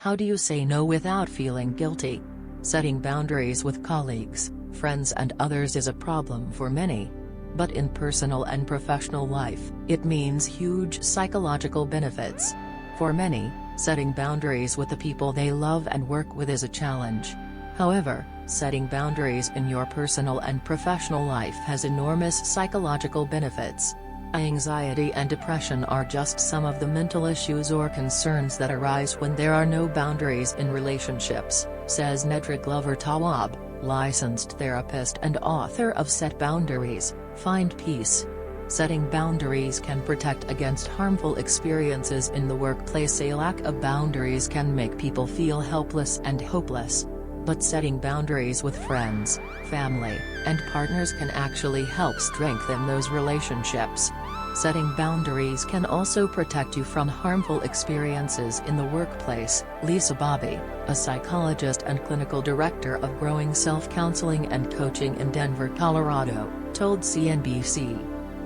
How do you say no without feeling guilty? Setting boundaries with colleagues, friends and others is a problem for many. But in personal and professional life, it means huge psychological benefits. For many, setting boundaries with the people they love and work with is a challenge. However, setting boundaries in your personal and professional life has enormous psychological benefits. Anxiety and depression are just some of the mental issues or concerns that arise when there are no boundaries in relationships, says Nedra Glover Tawwab, licensed therapist and author of Set Boundaries, Find Peace. Setting boundaries can protect against harmful experiences in the workplace. A lack of boundaries can make people feel helpless and hopeless. But setting boundaries with friends, family, and partners can actually help strengthen those relationships. Setting boundaries can also protect you from harmful experiences in the workplace, Lisa Bobby, a psychologist and clinical director of Growing Self-Counseling and Coaching in Denver, Colorado, told CNBC.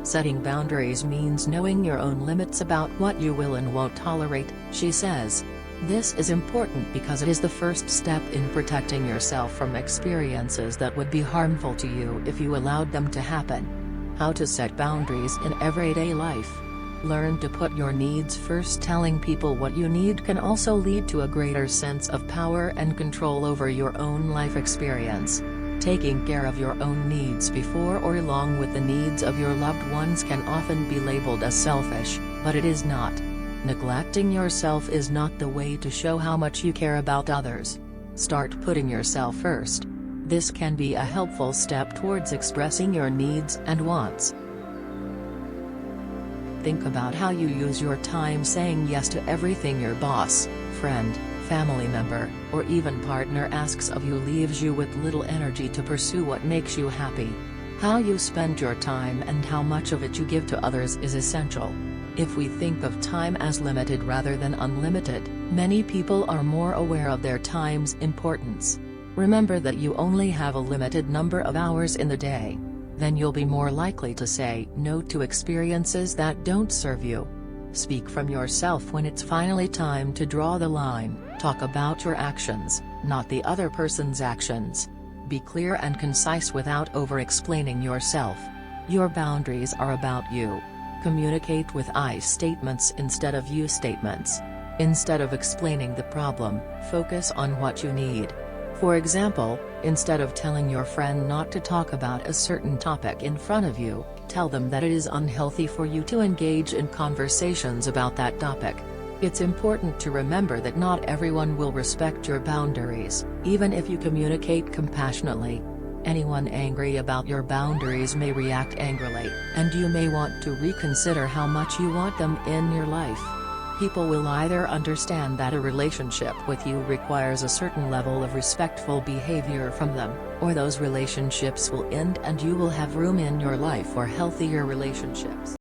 Setting boundaries means knowing your own limits about what you will and won't tolerate, she says. This is important because it is the first step in protecting yourself from experiences that would be harmful to you if you allowed them to happen. How to set boundaries in everyday life. Learn to put your needs first. Telling people what you need can also lead to a greater sense of power and control over your own life experience. Taking care of your own needs before or along with the needs of your loved ones can often be labeled as selfish, but it is not. Neglecting yourself is not the way to show how much you care about others. Start putting yourself first. This can be a helpful step towards expressing your needs and wants. Think about how you use your time. Saying yes to everything your boss, friend, family member, or even partner asks of you leaves you with little energy to pursue what makes you happy. How you spend your time and how much of it you give to others is essential. If we think of time as limited rather than unlimited, many people are more aware of their time's importance. Remember that you only have a limited number of hours in the day. Then you'll be more likely to say no to experiences that don't serve you. Speak from yourself when it's finally time to draw the line. Talk about your actions, not the other person's actions. Be clear and concise without over-explaining yourself. Your boundaries are about you. Communicate with I statements instead of you statements. Instead of explaining the problem, focus on what you need. For example, instead of telling your friend not to talk about a certain topic in front of you, tell them that it is unhealthy for you to engage in conversations about that topic. It's important to remember that not everyone will respect your boundaries, even if you communicate compassionately. Anyone angry about your boundaries may react angrily, and you may want to reconsider how much you want them in your life. People will either understand that a relationship with you requires a certain level of respectful behavior from them, or those relationships will end and you will have room in your life for healthier relationships.